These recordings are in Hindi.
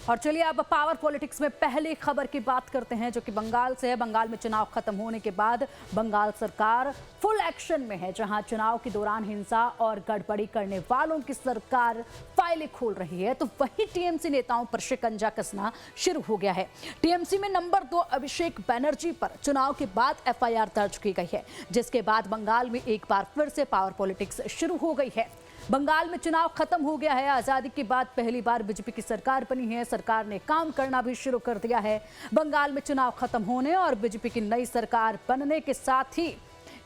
और चलिए अब पावर पॉलिटिक्स में पहली खबर की बात करते हैं जो कि बंगाल से है। बंगाल में चुनाव खत्म होने के बाद बंगाल सरकार फुल एक्शन में है, जहां चुनाव के दौरान हिंसा और गड़बड़ी करने वालों की सरकार फाइलें खोल रही है, तो वहीं टीएमसी नेताओं पर शिकंजा कसना शुरू हो गया है। टीएमसी में नंबर 2 अभिषेक बनर्जी पर चुनाव के बाद एफआईआर दर्ज की गई है, जिसके बाद बंगाल में एक बार फिर से पावर पॉलिटिक्स शुरू हो गई है। बंगाल में चुनाव खत्म हो गया है। आजादी के बाद पहली बार बीजेपी की सरकार बनी है। सरकार ने काम करना भी शुरू कर दिया है। बंगाल में चुनाव खत्म होने और बीजेपी की नई सरकार बनने के साथ ही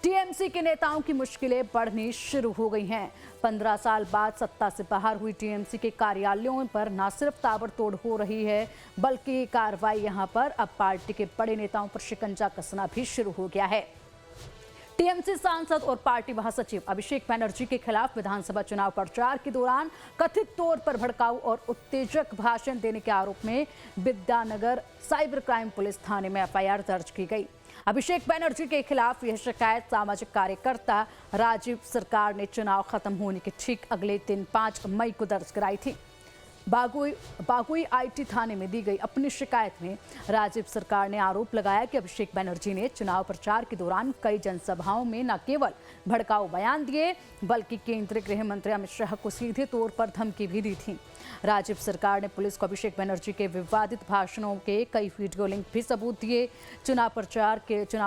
टीएमसी के नेताओं की मुश्किलें बढ़नी शुरू हो गई हैं। 15 साल बाद सत्ता से बाहर हुई टीएमसी के कार्यालयों पर न सिर्फ ताबड़तोड़ हो रही है, बल्कि कार्रवाई यहां पर अब पार्टी के बड़े नेताओं पर शिकंजा कसना भी शुरू हो गया है। टीएमसी सांसद और पार्टी महासचिव अभिषेक बनर्जी के खिलाफ विधानसभा चुनाव प्रचार के दौरान कथित तौर पर भड़काऊ और उत्तेजक भाषण देने के आरोप में विद्यानगर साइबर क्राइम पुलिस थाने में एफआईआर दर्ज की गई। अभिषेक बनर्जी के खिलाफ यह शिकायत सामाजिक कार्यकर्ता राजीव सरकार ने चुनाव खत्म होने के ठीक अगले दिन 5 मई को दर्ज कराई थी। बागुई आईटी थाने में दी गई अपनी शिकायत में राजीव सरकार ने आरोप लगाया कि अभिषेक बनर्जी ने चुनाव प्रचार के दौरान कई जनसभाओं में न केवल भड़काऊ बयान दिए, बल्कि केंद्रीय गृह मंत्री अमित शाह को सीधे तौर पर धमकी भी दी थी। राजीव सरकार ने पुलिस को अभिषेक बनर्जी के विवादित भाषणों के कई वीडियो लिंक भी सबूत दिए। चुनाव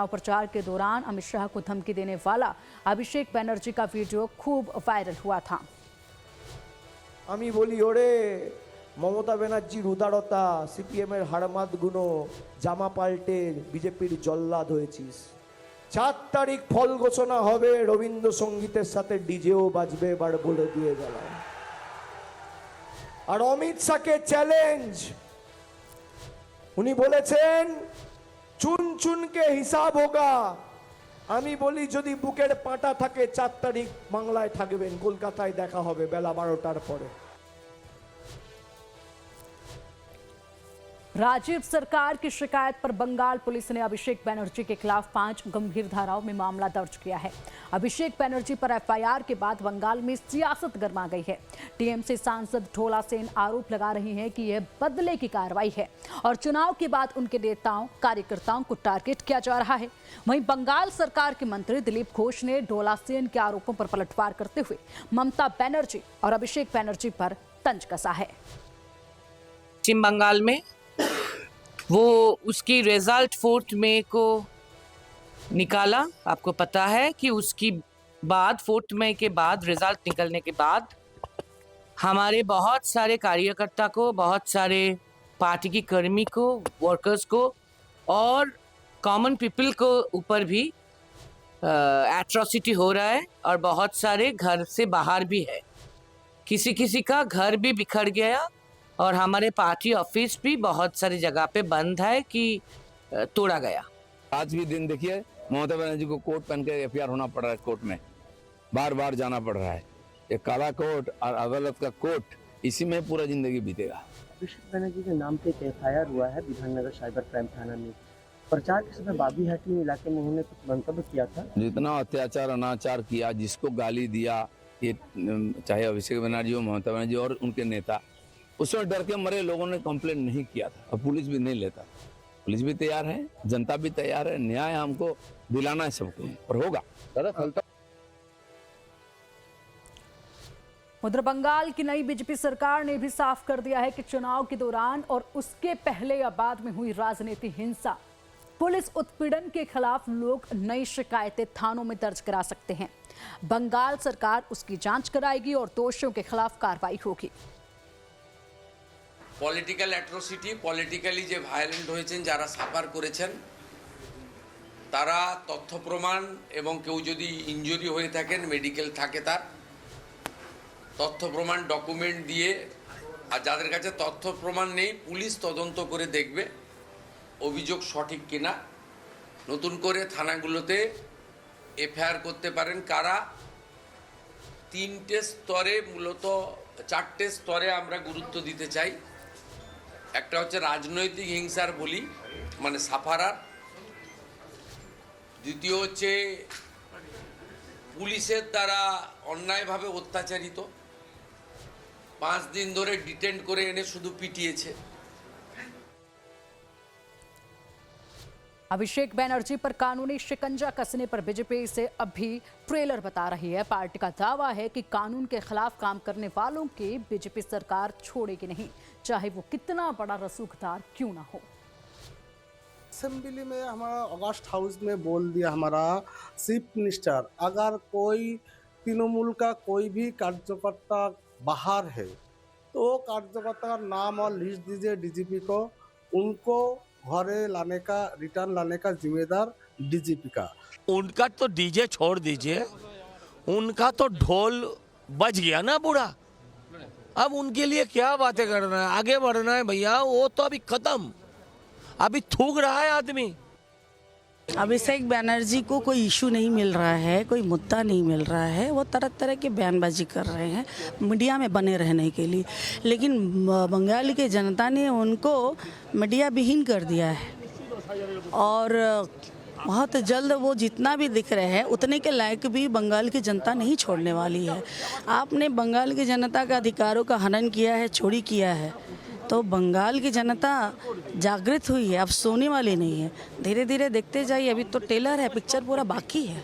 प्रचार के दौरान अमित शाह को धमकी देने वाला अभिषेक बनर्जी का वीडियो खूब वायरल हुआ था। আমি বলি ওরে মমতা ব্যানার্জির উদারতা, সিপিএমের হাড়মাত গুনো, জামা পাল্টে বিজেপির জল্লাদ হয়েছিস। 4 তারিখ ফল ঘোষণা হবে, রবীন্দ্রসঙ্গীতের সাথে ডিজেও বাজবে, এবার বলে দিয়ে গেলাম। আর অমিত শাহকে চ্যালেঞ্জ, উনি বলেছেন চুন চুনকে হিসাব হোগা। আমি বলি যদি বুকের পাটা থাকে 4 তারিখ বাংলায় থাকবেন, কলকাতায় দেখা হবে বেলা 12টার পরে। राजीव सरकार की शिकायत पर बंगाल पुलिस ने अभिषेक बनर्जी के खिलाफ 5 गंभीर धाराओं में मामला दर्ज किया है। अभिषेक बनर्जी पर एफआईआर के बाद बंगाल में सियासत गर्मा गई है। टीएमसी सांसद ढोला सेन आरोप लगा रही हैं कि यह बदले की कार्रवाई है और चुनाव के बाद उनके नेताओं कार्यकर्ताओं को टारगेट किया जा रहा है। वहीं बंगाल सरकार के मंत्री दिलीप घोष ने ढोला सेन के आरोपों पर पलटवार करते हुए ममता बनर्जी और अभिषेक बनर्जी पर तंज कसा है। पश्चिम बंगाल में वो उसकी रिजल्ट 4 मई को निकाला। आपको पता है कि उसकी बाद 4 मई के बाद रिजल्ट निकलने के बाद हमारे बहुत सारे कार्यकर्ता को, बहुत सारे पार्टी की कर्मी को, वर्कर्स को और कॉमन पीपल को ऊपर भी एट्रोसिटी हो रहा है और बहुत सारे घर से बाहर भी है। किसी किसी का घर भी बिखर गया और हमारे पार्टी ऑफिस भी बहुत सारी जगह पे बंद है कि तोड़ा गया। आज भी दिन देखिए ममता बनर्जी को कोट पहन के एफआईआर होना पड़ रहा है, कोर्ट में बार बार जाना पड़ रहा है। ये काला कोट और अदालत का कोट, इसी में पूरा जिंदगी बीतेगा। अभिषेक बनर्जी के नाम पे एक एफआईआर हुआ है विधाननगर साइबर क्राइम थाना में। प्रचार के समय बाबीहाटी इलाके में उन्होंने कुछ मंतव्य किया था। जितना अत्याचार अनाचार किया, जिसको गाली दिया, ये चाहे अभिषेक बनर्जी हो, ममता बनर्जी और उनके नेता, उसमें डर के मरे लोगों ने कंप्लेंट नहीं किया था और पुलिस भी नहीं लेता। पुलिस भी तैयार है, जनता भी तैयार है, न्याय हमको दिलाना है सबको और होगा। उधर बंगाल की नई बीजेपी सरकार ने भी साफ कर दिया है कि चुनाव के दौरान और उसके पहले या बाद में हुई राजनीतिक हिंसा, पुलिस उत्पीड़न के खिलाफ लोग नई शिकायतें थानों में दर्ज करा सकते हैं। बंगाल सरकार उसकी जांच कराएगी और दोषियों के खिलाफ कार्रवाई होगी। পলিটিক্যাল অ্যাট্রোসিটি, পলিটিক্যালি যে ভায়োলেন্ট হয়েছেন, যারা সাফার করেছেন, তারা তথ্য প্রমাণ এবং কেউ যদি ইনজুরি হয়ে থাকেন, মেডিকেল থাকে, তার তথ্য প্রমাণ ডকুমেন্ট দিয়ে, আর যাদের কাছে তথ্য প্রমাণ নেই পুলিশ তদন্ত করে দেখবে অভিযোগ সঠিক কিনা। নতুন করে থানাগুলোতে এফআইআর করতে পারেন কারা। 3টে স্তরে, মূলত 4টে স্তরে আমরা গুরুত্ব দিতে চাই। একটা হচ্ছে রাজনৈতিক হিংসার বলি, মানে সাফারার। দ্বিতীয় হচ্ছে পুলিশের দ্বারা অন্যায়ভাবে অত্যাচারিত, 5 দিন ধরে ডিটেন্ড করে এনে শুধু পিটিয়েছে। अभिषेक बैनर्जी पर कानूनी शिकंजा कसने पर बीजेपी से अभी ट्रेलर बता रही है। पार्टी का दावा है कि कानून के खिलाफ काम करने वालों की बीजेपी सरकार छोड़ेगी नहीं, चाहे वो कितना बड़ा रसूखदार क्यों ना हो। असेंबली में हमारा अगस्त हाउस में बोल दिया हमारा चीफ मिनिस्टर, अगर कोई तृणमूल का कोई भी कार्यकर्ता बाहर है तो वो कार्यकर्ता का नाम और लिस्ट दीजिए डीजीपी को, उनको घरे लाने का, रिटर्न लाने का जिम्मेदार डीजीपी का। उनका तो डीजे छोड़ दीजिए, उनका तो ढोल बज गया ना पूरा। अब उनके लिए क्या बातें करना है, आगे बढ़ना है भैया। वो तो अभी खत्म, अभी थूक रहा है आदमी। अभिषेक बैनर्जी को कोई इशू नहीं मिल रहा है, कोई मुद्दा नहीं मिल रहा है। वो तरह तरह के बयानबाजी कर रहे हैं मीडिया में बने रहने के लिए, लेकिन बंगाल की जनता ने उनको मीडिया विहीन कर दिया है और बहुत जल्द वो जितना भी दिख रहे हैं उतने के लायक भी बंगाल की जनता नहीं छोड़ने वाली है। आपने बंगाल की जनता का अधिकारों का हनन किया है, चोरी किया है, तो बंगाल की जनता जागृत हुई है, अब सोने वाली नहीं है। धीरे धीरे देखते जाइए, अभी तो ट्रेलर है, पिक्चर पूरा बाकी है।